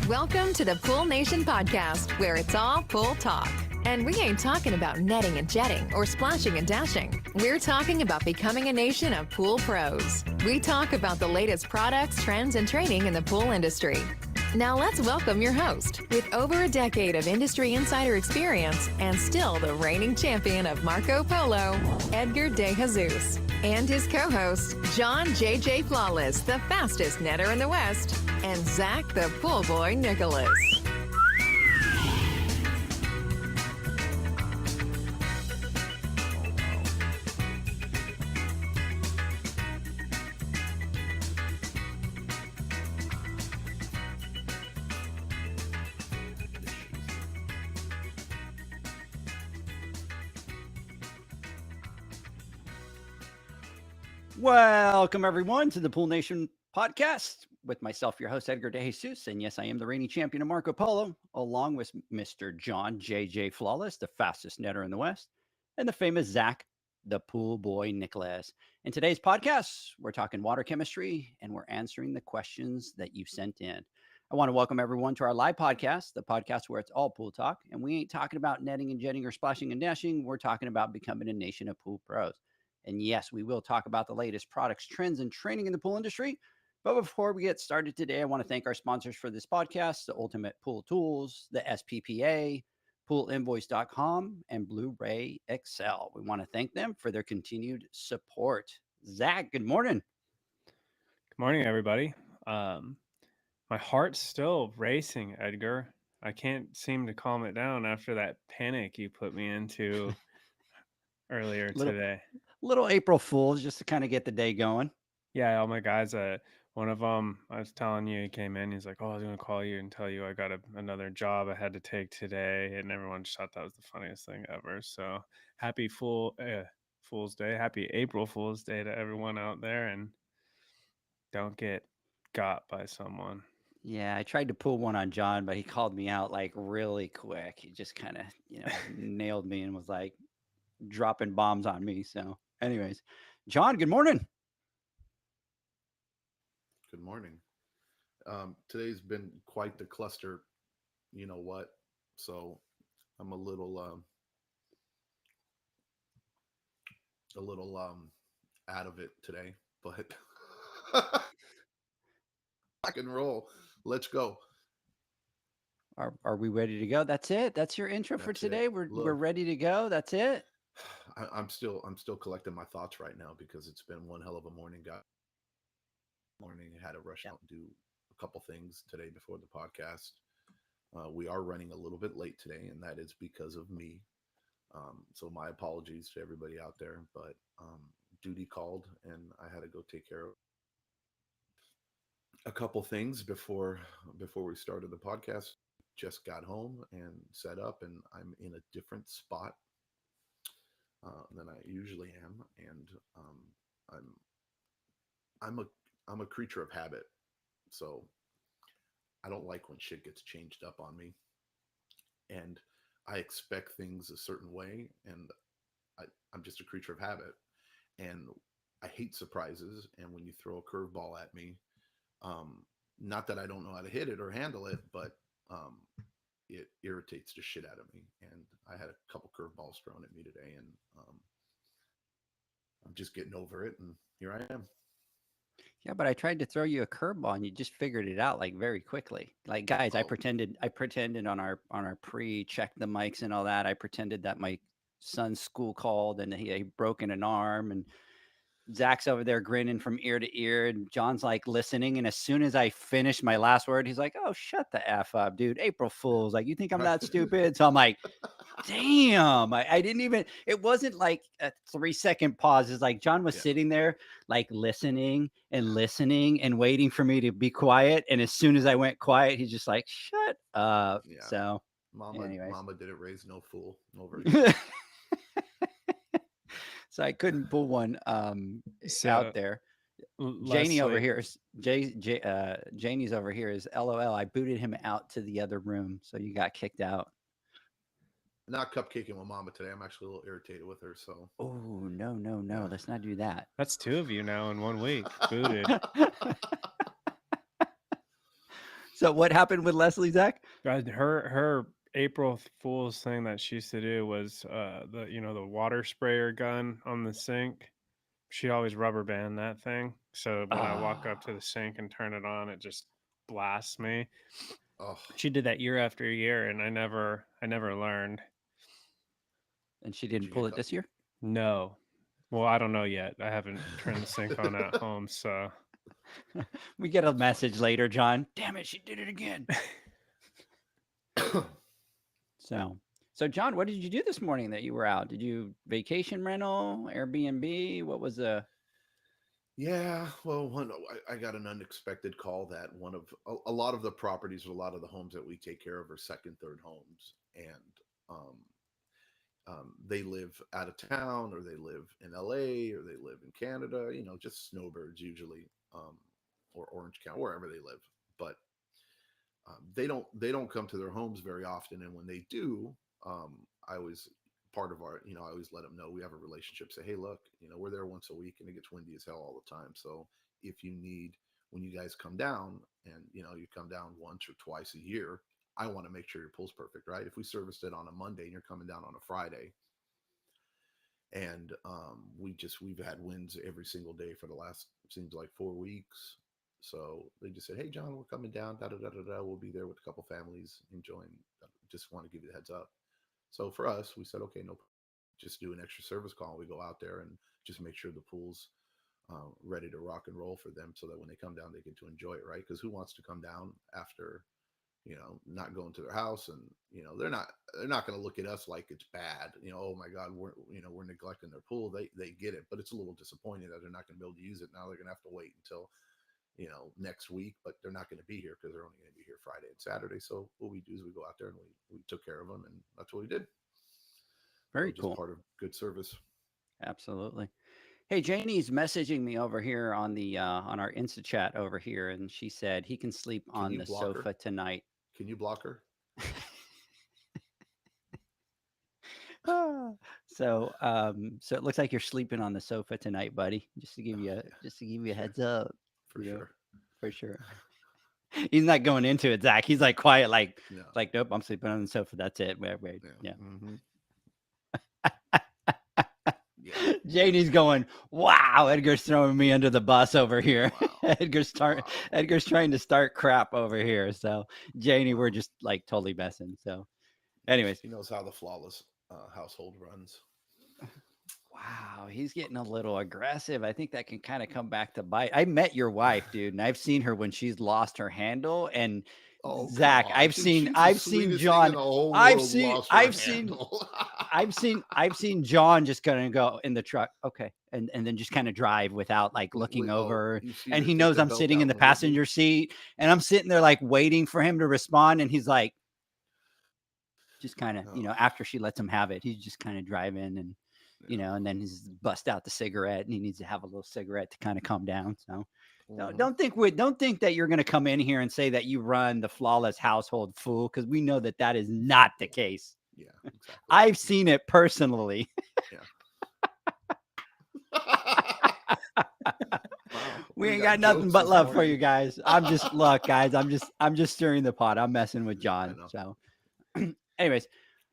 Welcome to the Pool Nation podcast, where it's all pool talk. And we ain't talking about netting and jetting or splashing and dashing. We're talking about becoming a nation of pool pros. We talk about the latest products, trends, and training in the pool industry. Now let's welcome your host, with over a decade of industry insider experience and still the reigning champion of Marco Polo, Edgar De Jesus, and his co-host, John J.J. Flawless, the fastest netter in the West, and Zach the Pool Boy Nicholas. Welcome, everyone, to the Pool Nation podcast with myself, your host, Edgar De Jesus. And yes, I am the reigning champion of Marco Polo, along with Mr. John J.J. Flawless, the fastest netter in the West, and the famous Zach, the Pool Boy Nicholas. In today's podcast, we're talking water chemistry, and we're answering the questions that you sent in. I want to welcome everyone to our live podcast, the podcast where it's all pool talk. And we ain't talking about netting and jetting or splashing and dashing. We're talking about becoming a nation of pool pros. And yes, we will talk about the latest products, trends, and training in the pool industry. But before we get started today, I want to thank our sponsors for this podcast, the Ultimate Pool Tools, the SPPA, poolinvoice.com, and Blu-ray Excel. We want to thank them for their continued support. Zach, good morning. Good morning, everybody. My heart's still racing, Edgar. I can't seem to calm it down after that panic you put me into earlier today. Little April Fools just to kind of get the day going. Yeah, all my guys, one of them, I was telling you, he came in, he's like, oh, I was going to call you and tell you I got another job I had to take today. And everyone just thought that was the funniest thing ever. So happy Fool's Day. Happy April Fool's Day to everyone out there. And don't get got by someone. Yeah, I tried to pull one on John, but he called me out like really quick. He just kind of, nailed me and was like dropping bombs on me. So anyways, John, good morning. Good morning. Today's been quite the cluster, you know what? So I'm a little out of it today, but rock and roll. Let's go. Are we ready to go? That's it. That's your intro for today. We're ready to go. That's it. I'm still collecting my thoughts right now because it's been one hell of a morning, guys. I had to rush out and do a couple things today before the podcast. We are running a little bit late today, and that is because of me. So my apologies to everybody out there, but duty called, and I had to go take care of a couple things before we started the podcast. Just got home and set up, and I'm in a different spot than I usually am, and I'm a creature of habit, so I don't like when shit gets changed up on me, and I expect things a certain way, and I'm just a creature of habit, and I hate surprises. And when you throw a curveball at me, not that I don't know how to hit it or handle it, but it irritates the shit out of me. And I had a couple curveballs thrown at me today, and I'm just getting over it, and here I am. Yeah, but I tried to throw you a curveball and you just figured it out like very quickly. Like, guys, I pretended on our check the mics and all that. I pretended that my son's school called and he had broken an arm, and Zach's over there grinning from ear to ear, and John's like listening. And as soon as I finished my last word, he's like, "Oh, shut the F up, dude. April Fools. Like, you think I'm that stupid?" So I'm like, damn, I didn't even, it wasn't like a 3-second pause. It's like John was sitting there like listening and waiting for me to be quiet. And as soon as I went quiet, he's just like, shut up. Yeah. So Mama didn't raise no fool over here. So I couldn't pull one out there. Janie over here is Janie's over here is LOL. I booted him out to the other room, so you got kicked out. Not cupcaking with Mama today. I'm actually a little irritated with her. So. Oh no! Yeah. Let's not do that. That's 2 of you now in 1 week. Booted. So what happened with Leslie, Zach? Her April Fool's thing that she used to do was the water sprayer gun on the sink. She always rubber band that thing. So when I walk up to the sink and turn it on, it just blasts me. Oh, She did that year after year, and I never learned. And she didn't you pull get it this year? No. Well, I don't know yet. I haven't turned the sink on at home, so We get a message later, John. Damn it, she did it again. So John, what did you do this morning that you were out? Did you vacation rental, Airbnb? What was the yeah. Well, I got an unexpected call that a lot of the properties, a lot of the homes that we take care of are second, third homes, and they live out of town, or they live in LA, or they live in Canada. Just snowbirds usually, or Orange County, wherever they live. But they don't come to their homes very often, and when they do, I always part of our I always let them know we have a relationship. Say, hey, look, we're there once a week, and it gets windy as hell all the time. So if you need, when you guys come down, and you come down once or twice a year, I want to make sure your pool's perfect, right? If we serviced it on a Monday and you're coming down on a Friday, and we've had winds every single day for the last, seems like, 4 weeks. So they just said, hey, John, we're coming down, da da da da da. We'll be there with a couple families enjoying. Just want to give you the heads up. So for us, we said, okay, no, just do an extra service call. We go out there and just make sure the pool's ready to rock and roll for them, so that when they come down, they get to enjoy it, right? Because who wants to come down after not going to their house, and they're not going to look at us like it's bad. Oh my God, we're neglecting their pool. They get it, but it's a little disappointing that they're not going to be able to use it. Now they're going to have to wait until next week, but they're not going to be here because they're only going to be here Friday and Saturday. So what we do is we go out there and we took care of them, and that's what we did. very Just cool. part of good service. Absolutely. Hey, Janie's messaging me over here on the on our Insta chat over here, and she said he can sleep on you the block her? sofa tonight. Can you block her? So it looks like you're sleeping on the sofa tonight, buddy. Just to give you a heads up. For sure. For sure. He's not going into it, Zach. He's like quiet, like No. nope, I'm sleeping on the sofa. That's it. Wait. Yeah. Mm-hmm. Janie's going, wow, Edgar's throwing me under the bus over here. Wow. Edgar's trying to start crap over here. So Janie, we're just like totally messing. So anyways. He knows how the flawless household runs. Wow, he's getting a little aggressive. I think that can kind of come back to bite. I met your wife, dude, and I've seen her when she's lost her handle. And Zach, I've seen John. I've seen John just gonna go in the truck, okay, and then just kind of drive without like looking over. And he knows I'm sitting in the passenger seat, and I'm sitting there like waiting for him to respond, and he's like, just kind of, after she lets him have it, he's just kind of driving and. And then he's bust out the cigarette, and he needs to have a little cigarette to kind of calm down. So don't think that you're going to come in here and say that you run the flawless household, fool, because we know that is not the case. Yeah, exactly. I've seen it personally. We ain't got nothing but love for you guys. I'm just stirring the pot. I'm messing with John. So anyways.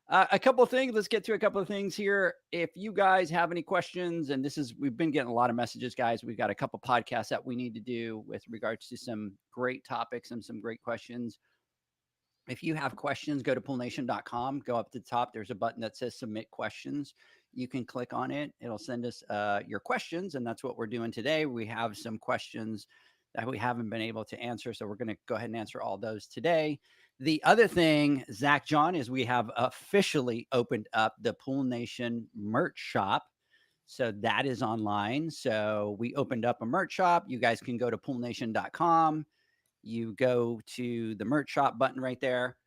A couple of things. Let's get to a couple of things here. If you guys have any questions, and we've been getting a lot of messages, guys. We've got a couple podcasts that we need to do with regards to some great topics and some great questions. If you have questions, go to poolnation.com. Go up to the top. There's a button that says submit questions. You can click on it. It'll send us your questions, and that's what we're doing today. We have some questions that we haven't been able to answer, so we're going to go ahead and answer all those today. The other thing, Zach, John, is we have officially opened up the Pool Nation merch shop. So that is online. So we opened up a merch shop. You guys can go to poolnation.com. You go to the merch shop button right there.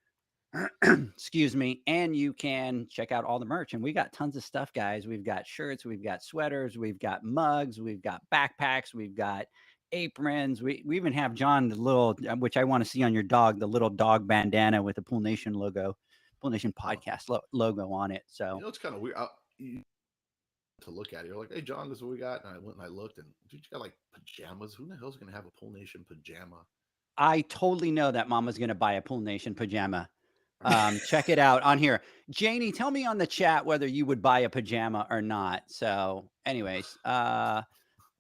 Excuse me. And you can check out all the merch. And we got tons of stuff, guys. We've got shirts. We've got sweaters. We've got mugs. We've got backpacks. We've got aprons. We even have John, the little, which I want to see on your dog, the little dog bandana with the Pool Nation logo, Pool Nation podcast logo on it. So it's kind of weird to look at it. You're like, hey, John, this is what we got. And I went and I looked, and dude, you got like pajamas. Who the hell's going to have a Pool Nation pajama I totally know that Mama's going to buy a Pool Nation pajama. Check it out on here. Janie, tell me on the chat whether you would buy a pajama or not. So, anyways,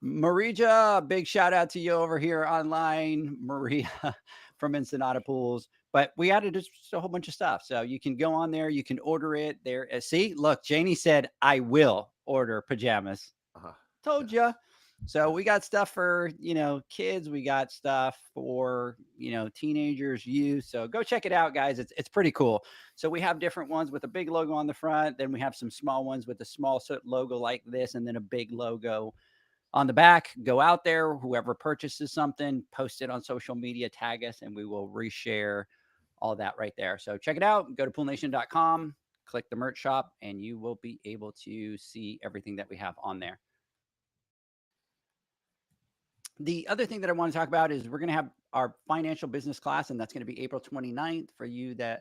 Marija, big shout out to you over here online, Maria from Ensenada Pools. But we added just a whole bunch of stuff. So you can go on there, you can order it there. See, look, Janie said, I will order pajamas. Told you. So we got stuff for, kids. We got stuff for, teenagers, youth. So go check it out, guys. It's pretty cool. So we have different ones with a big logo on the front. Then we have some small ones with a small logo like this, and then a big logo on the back. Go out there, whoever purchases something, post it on social media, tag us, and we will reshare all that right there. So check it out. Go to poolnation.com, click the merch shop, and you will be able to see everything that we have on there. The other thing that I want to talk about is we're going to have our financial business class, and that's going to be April 29th.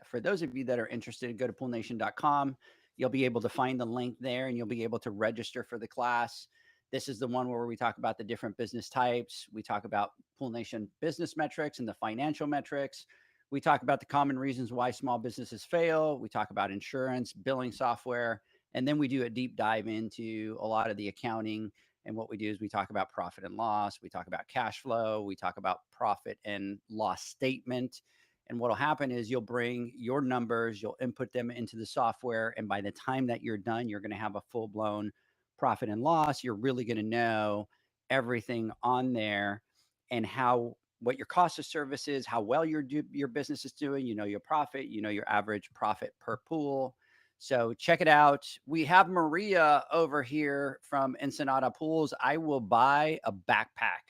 For those of you that are interested, go to poolnation.com. You'll be able to find the link there, and you'll be able to register for the class. This is the one where we talk about the different business types. We talk about Pool Nation business metrics and the financial metrics. We talk about the common reasons why small businesses fail. We talk about insurance, billing software, and then we do a deep dive into a lot of the accounting. And what we do is we talk about profit and loss. We talk about cash flow. We talk about profit and loss statement. And what will happen is you'll bring your numbers, you'll input them into the software. And by the time that you're done, you're going to have a full-blown profit and loss. You're really going to know everything on there and what your cost of service is, how well your business is doing. Your profit, your average profit per pool. So check it out. We have Maria over here from Ensenada Pools. I will buy a backpack.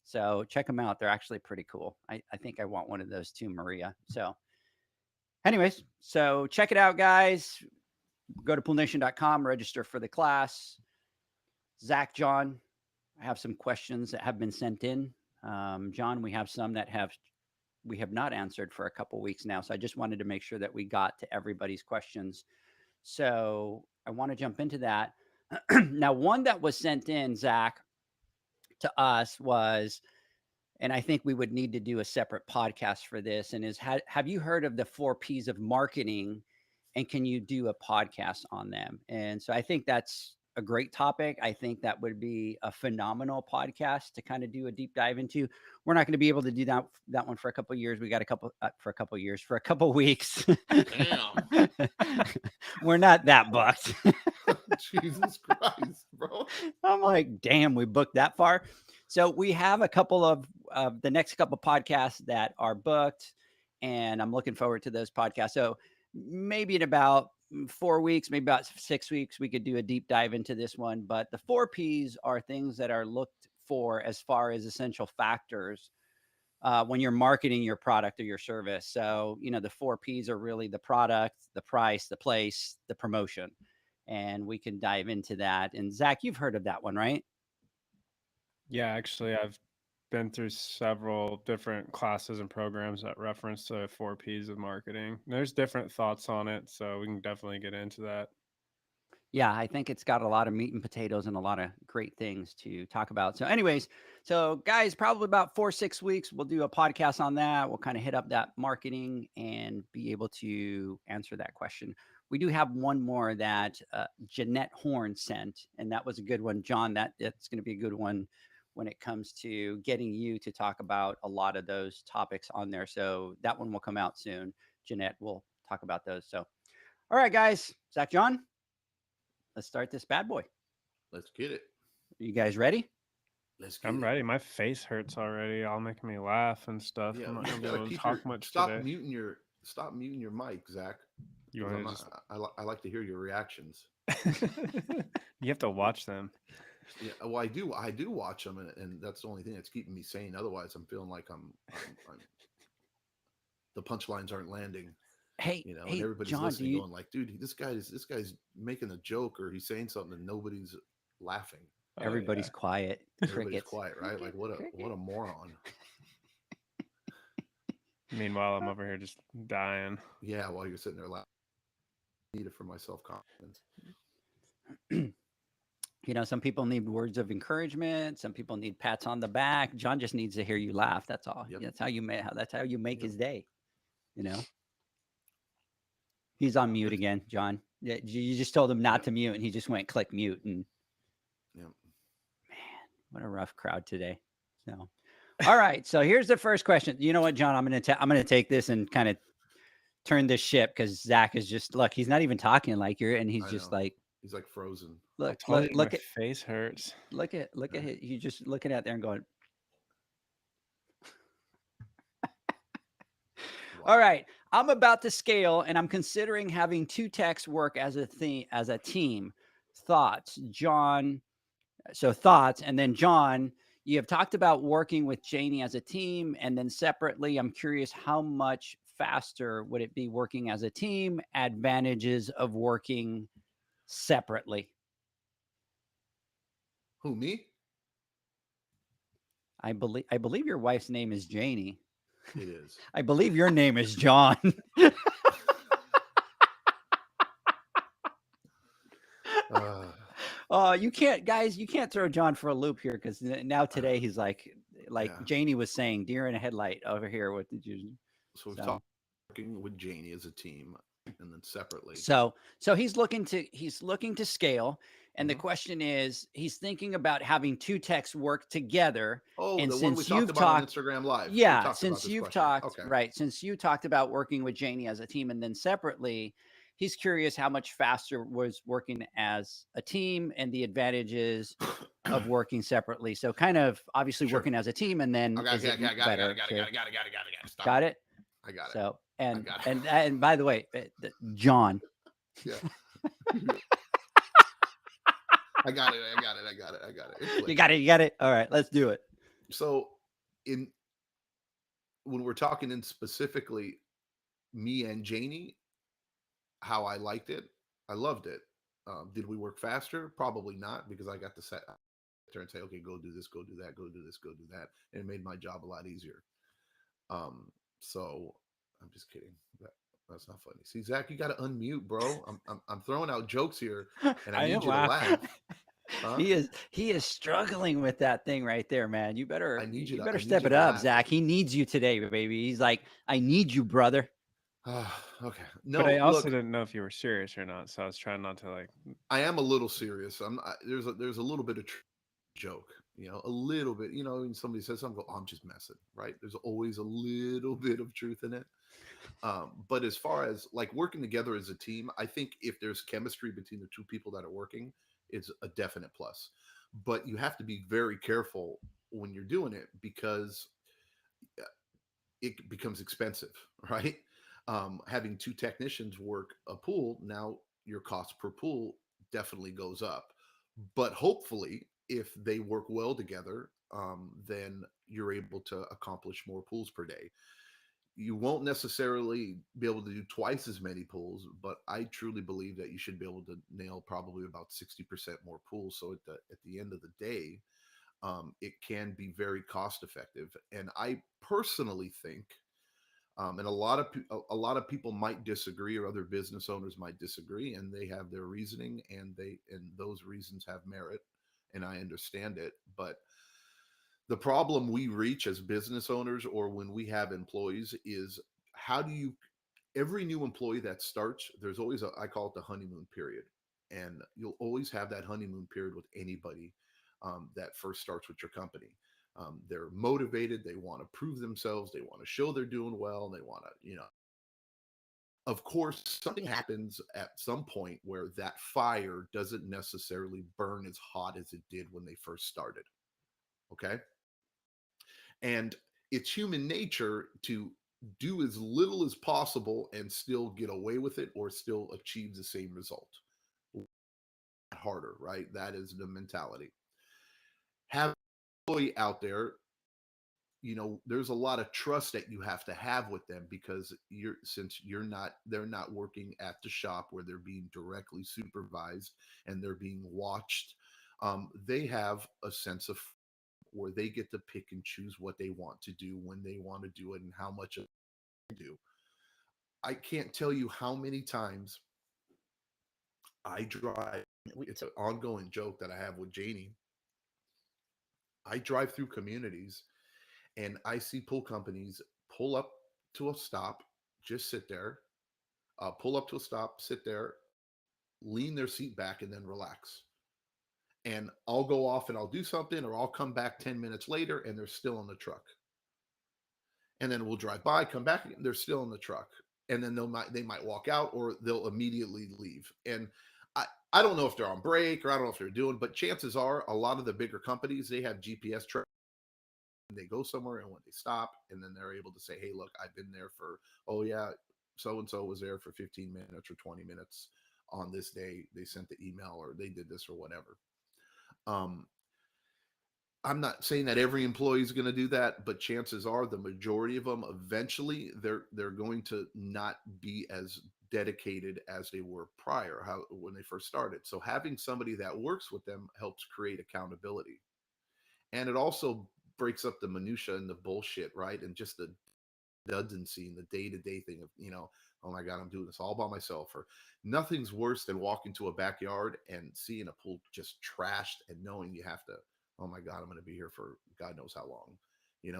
So check them out. They're actually pretty cool. I think I want one of those too, Maria. So anyways, so check it out, guys. Go to poolnation.com, register for the class. Zach, John, I have some questions that have been sent in. John, we have some that we have not answered for a couple weeks now. So I just wanted to make sure that we got to everybody's questions. So I want to jump into that. Now, one that was sent in, Zach, to us was, and I think we would need to do a separate podcast for this, and is, have you heard of the 4 Ps of marketing, and can you do a podcast on them? And so I think that's a great topic. I think that would be a phenomenal podcast to kind of do a deep dive into. We're not going to be able to do that one for a couple of years. We got for a couple of weeks. Damn. We're not that booked. Jesus Christ, bro. I'm like, damn, we booked that far. So we have a couple of the next couple podcasts that are booked, and I'm looking forward to those podcasts. So maybe in about 4 weeks, maybe about 6 weeks, we could do a deep dive into this one. But the 4 Ps are things that are looked for as far as essential factors when you're marketing your product or your service. So, the 4 Ps are really the product, the price, the place, the promotion. And we can dive into that. And Zach, you've heard of that one, right? Yeah, actually, I've been through several different classes and programs that reference the 4 Ps of marketing. There's different thoughts on it, so we can definitely get into that. Yeah, I think it's got a lot of meat and potatoes and a lot of great things to talk about. So anyways, guys, probably about 4-6 weeks, we'll do a podcast on that. We'll kind of hit up that marketing and be able to answer that question. We do have one more that Jeanette Horn sent, and that was a good one. John, that's going to be a good one when it comes to getting you to talk about a lot of those topics on there. So that one will come out soon. Jeanette will talk about those. So, all right, guys, Zach, John, let's start this bad boy. Let's get it. You guys ready? I'm ready. My face hurts already. All making me laugh and stuff. Yeah, I'm not gonna be able to talk talk much stop today. Stop muting your mic, Zach. You want to just... I like to hear your reactions. You have to watch them. Yeah, well, I do watch them, and that's the only thing that's keeping me sane. Otherwise, I'm feeling like I'm the punchlines aren't landing. Hey, and everybody's John, listening, going like, "Dude, this guy's making a joke, or he's saying something, and nobody's laughing. Everybody's quiet. Everybody's quiet, right? Like what a moron." Meanwhile, I'm over here just dying. Yeah, while you're sitting there laughing. I need it for my self-confidence. Some people need words of encouragement. Some people need pats on the back. John just needs to hear you laugh. That's all. Yep. That's how you make. That's how you make Yep. his day. He's on mute It's- again, John. Yeah, you just told him not to mute, and he just went click mute. And Yep. what a rough crowd today. So, all right. So here's the first question. You know what, John? I'm gonna take this and kind of turn this ship because Zach is just look. He's not even talking like you're, and he's I just know. like He's like frozen. I look, told look, you my look at face hurts. look at it. You just looking out there and going. All Wow. right, I'm about to scale, and I'm considering having two techs work as a team. Thoughts, John? So thoughts, and then John, you have talked about working with Janie as a team, and then separately, I'm curious how much faster would it be working as a team? Advantages of working separately. Who, me? I believe your wife's name is Janie. It is. I believe your name is John. You can't, guys. You can't throw John for a loop here because now today he's like Yeah. Janie was saying, deer in a headlight over here. What did you? So we've So- talked working with Janie as a team, and then separately. So he's looking to scale, and the Mhm. question is, he's thinking about having two techs work together. Oh, and the one we since talked you've about on talked- Instagram Live. We Yeah, talked about since this you've question. talked, Okay. right? Since you talked about working with Janie as a team, and then separately, he's curious how much faster was working as a team and the advantages of working separately. So kind of obviously Sure. working as a team, and then Okay, is okay, it okay, I got it, better? got it, got it, got it, got it, got it, got it. Stop. Got it? I got it. So and got it. and by the way, John, Yeah. I got it. I got it. I got it. I got it. It you clicked. got it. You got it. All right, let's do it. So, when we're talking in specifically me and Janie, how I liked it, I loved it. Did we work faster? Probably not, because I got to sit there and say, okay, go do this, go do that, go do this, go do that, and it made my job a lot easier. So I'm just kidding. That's not funny. See, Zach, you got to unmute, bro. I'm throwing out jokes here, and I need am you to laugh. Huh? He is struggling with that thing right there, man. You better I need you to- I better need step you it to up, laugh. Zach. He needs you today, baby. He's like, I need you, brother. Okay. No, But I also look, didn't know if you were serious or not, so I was trying not to like. I am a little serious. There's a little bit of joke, a little bit. When somebody says something, go, oh, I'm just messing, right? There's always a little bit of truth in it. But as far as like working together as a team, I think if there's chemistry between the two people that are working, it's a definite plus. But you have to be very careful when you're doing it because it becomes expensive, right? Having two technicians work a pool, now your cost per pool definitely goes up. But hopefully, if they work well together, then you're able to accomplish more pools per day. You won't necessarily be able to do twice as many pools, but I truly believe that you should be able to nail probably about 60% more pools. So at the end of the day, it can be very cost effective. And I personally think, and a lot of people might disagree, or other business owners might disagree, and they have their reasoning, and those reasons have merit, and I understand it. But the problem we reach as business owners, or when we have employees, is how do you? Every new employee that starts, there's always I call it the honeymoon period, and you'll always have that honeymoon period with anybody that first starts with your company. They're motivated, they want to prove themselves, they want to show they're doing well, and they want to, of course, something happens at some point where that fire doesn't necessarily burn as hot as it did when they first started. Okay. And it's human nature to do as little as possible and still get away with it, or still achieve the same result. Harder, right? That is the mentality. Have an employee out there, there's a lot of trust that you have to have with them, because they're not working at the shop where they're being directly supervised and they're being watched. They have a sense of where they get to pick and choose what they want to do, when they want to do it, and how much of they do. I can't tell you how many times I drive It's an ongoing joke that I have with Janie. I drive through communities and I see pool companies pull up to a stop, just sit there, pull up to a stop, sit there, lean their seat back, and then relax. And I'll go off and I'll do something, or I'll come back 10 minutes later and they're still in the truck. And then we'll drive by, come back, and they're still in the truck. And then they might walk out or they'll immediately leave. And I don't know if they're on break or I don't know if they're doing, but chances are a lot of the bigger companies, they have GPS tracking. They go somewhere and when they stop, and then they're able to say, hey, look, I've been there for, oh yeah, so and so was there for 15 minutes or 20 minutes on this day. They sent the email or they did this or whatever. I'm not saying that every employee is going to do that, but chances are the majority of them eventually they're going to not be as dedicated as they were prior when they first started. So having somebody that works with them helps create accountability. And it also breaks up the minutia and the bullshit, right? And just the redundancy and the day-to-day thing of, oh my God, I'm doing this all by myself. Or nothing's worse than walking to a backyard and seeing a pool just trashed and knowing you have to, oh my God, I'm going to be here for God knows how long,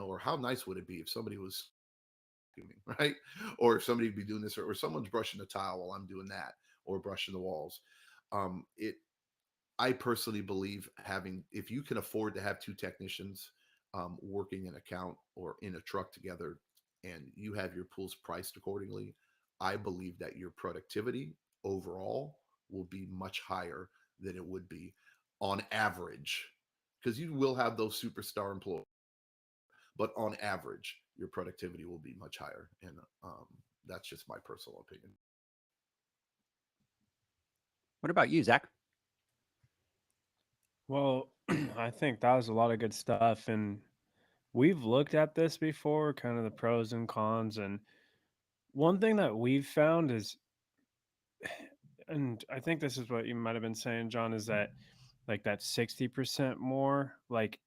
or how nice would it be if somebody was, right? Or if somebody would be doing this, or someone's brushing the tile while I'm doing that, or brushing the walls. I personally believe if you can afford to have two technicians working an account or in a truck together, and you have your pools priced accordingly, I believe that your productivity overall will be much higher than it would be on average, because you will have those superstar employees, but on average, your productivity will be much higher. And that's just my personal opinion. What about you, Zach? Well, I think that was a lot of good stuff. And we've looked at this before, kind of the pros and cons. And one thing that we've found is, and I think this is what you might have been saying, John, is that like that 60% more, like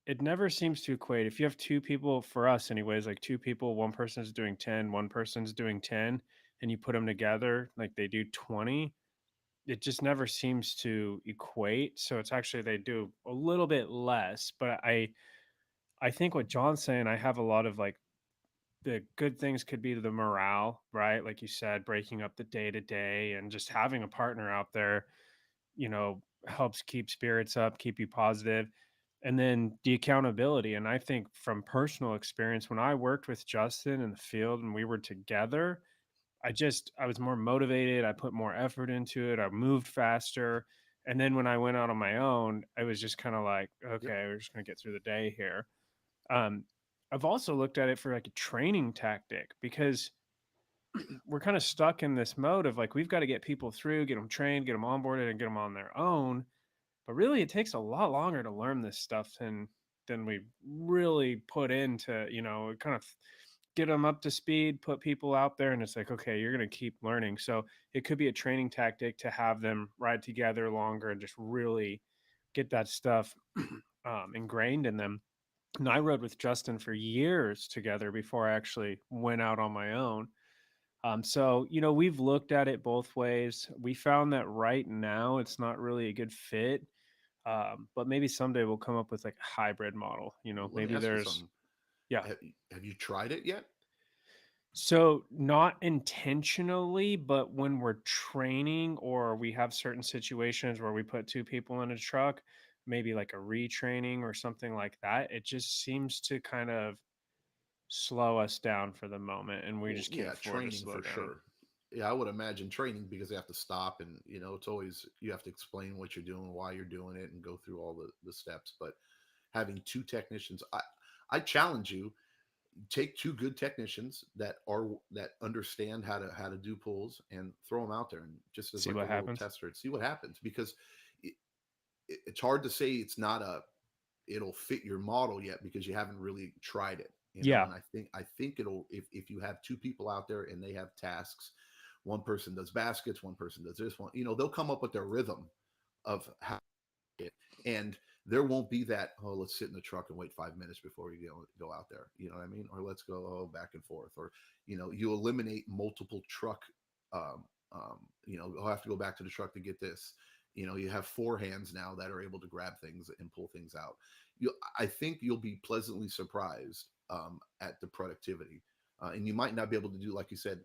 it never seems to equate. If you have two people, for us anyways, like two people, one person's doing 10, one person's doing 10, and you put them together, like they do 20, it just never seems to equate. So it's actually, they do a little bit less. But I think what John's saying, I have a lot of like the good things could be the morale, right? Like you said, breaking up the day to day and just having a partner out there, helps keep spirits up, keep you positive. And then the accountability. And I think from personal experience, when I worked with Justin in the field and we were together, I was more motivated. I put more effort into it. I moved faster. And then when I went out on my own, I was just kind of like, Yep. okay, we're just going to get through the day here. Um, I've also looked at it for like a training tactic, because we're kind of stuck in this mode of like, we've got to get people through, get them trained, get them onboarded, and get them on their own. But really, it takes a lot longer to learn this stuff than we really put into, kind of get them up to speed, put people out there, and it's like, okay, you're going to keep learning. So it could be a training tactic to have them ride together longer and just really get that stuff ingrained in them. And I rode with Justin for years together before I actually went out on my own. So, we've looked at it both ways. We found that right now it's not really a good fit. But maybe someday we'll come up with like a hybrid model. Let me Maybe ask you there's, something. yeah. Have you tried it yet? So not intentionally, but when we're training or we have certain situations where we put two people in a truck, maybe like a retraining or something like that, it just seems to kind of slow us down for the moment, and we Well, just can't yeah, afford to training slow for down. sure. Yeah, I would imagine training because they have to stop and it's always you have to explain what you're doing, why you're doing it, and go through all the steps. But having two technicians, I challenge you, take two good technicians that understand how to do pulls and throw them out there and just as See like a what little happens. tester and see what happens, because it, it's hard to say it'll fit your model yet because you haven't really tried it, Yeah. and I think it'll, if you have two people out there and they have tasks, one person does baskets, one person does this one, they'll come up with their rhythm of how it, and there won't be that, oh, let's sit in the truck and wait 5 minutes before we go out there, you know what I mean, or let's go back and forth, or you eliminate multiple truck, I'll have to go back to the truck to get this, You know, you have 4 hands now that are able to grab things and pull things out. I think you'll be pleasantly surprised at the productivity. And you might not be able to do, like you said,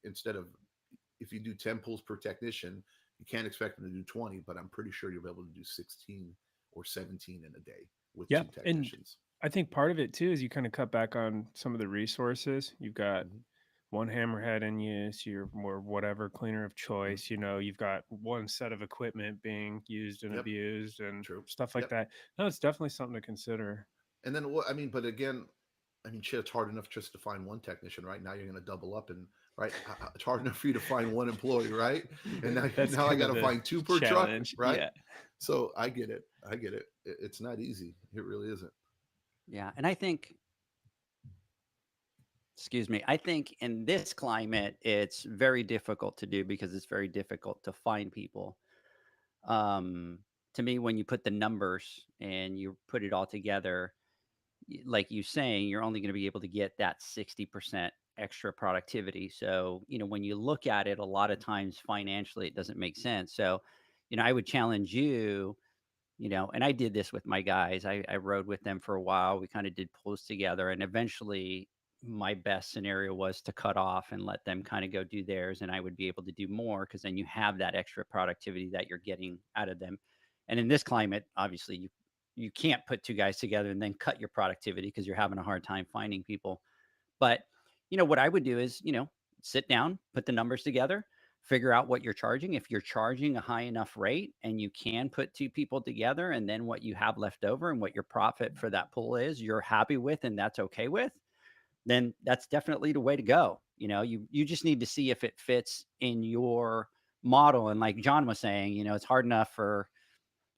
instead of, if you do 10 pulls per technician, you can't expect them to do 20, but I'm pretty sure you'll be able to do 16 or 17 in a day with 2 And technicians. I think part of it too is you kind of cut back on some of the resources. You've got one hammerhead in use, your or whatever cleaner of choice. You know, you've got one set of equipment being used and Yep. abused and True. stuff like Yep. that. No, it's definitely something to consider. And then what I mean, but again, I mean, shit, it's hard enough just to find one technician, right? Now you're going to double up, and right, it's hard enough for you to find one employee, right? And now, That's now I kind got of to the find 2 per truck, challenge. right? Yeah. So I get it. I get it. It's not easy. It really isn't. Yeah. And I think, excuse me, I think in this climate, it's very difficult to do because it's very difficult to find people. To me, when you put the numbers and you put it all together, like you saying, you're only going to be able to get that 60% extra productivity. So, you know, when you look at it, a lot of times financially, it doesn't make sense. So, you know, I would challenge you, you know, and I did this with my guys. I rode with them for a while. We kind of did pulls together. And eventually, my best scenario was to cut off and let them kind of go do theirs. And I would be able to do more because then you have that extra productivity that you're getting out of them. And in this climate, obviously, you can't put 2 guys together and then cut your productivity because you're having a hard time finding people. But, you know, what I would do is, you know, sit down, put the numbers together, figure out what you're charging. If you're charging a high enough rate and you can put 2 people together, and then what you have left over and what your profit for that pool is, you're happy with and that's okay with, then that's definitely the way to go. You know, you just need to see if it fits in your model. And like John was saying, you know, it's hard enough for,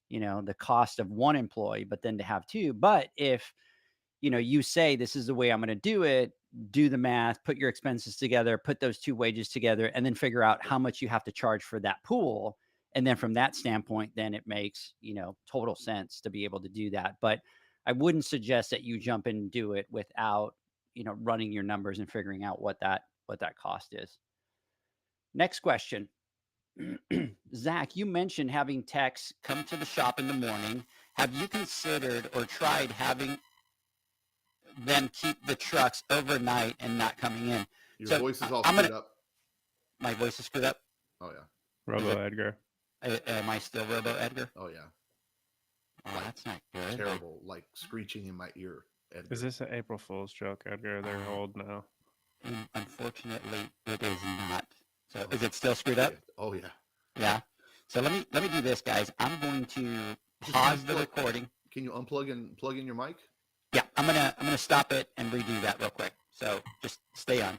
you know, the cost of 1 employee, but then to have 2. But if, you know, you say, this is the way I'm going to do it, do the math, put your expenses together, put those 2 wages together, and then figure out how much you have to charge for that pool. And then from that standpoint, then it makes, you know, total sense to be able to do that. But I wouldn't suggest that you jump in and do it without, you know, running your numbers and figuring out what that cost is. Next question. Zach, you mentioned having techs come to the shop in the morning. Have you considered or tried having them keep the trucks overnight and not coming in? Your voice is all screwed up. My voice is screwed up? Oh, yeah. Robo Edgar. Am I still Robo Edgar? Oh, yeah. Oh, that's not good. Terrible, like screeching in my ear. Edgar. Is this an April Fool's joke, Edgar? They're old now. Unfortunately, it is not. So is it still screwed up? Oh, yeah. Yeah. So let me do this, guys. I'm going to pause the recording. Can you unplug and plug in your mic? Yeah, I'm gonna stop it and redo that real quick. So just stay on.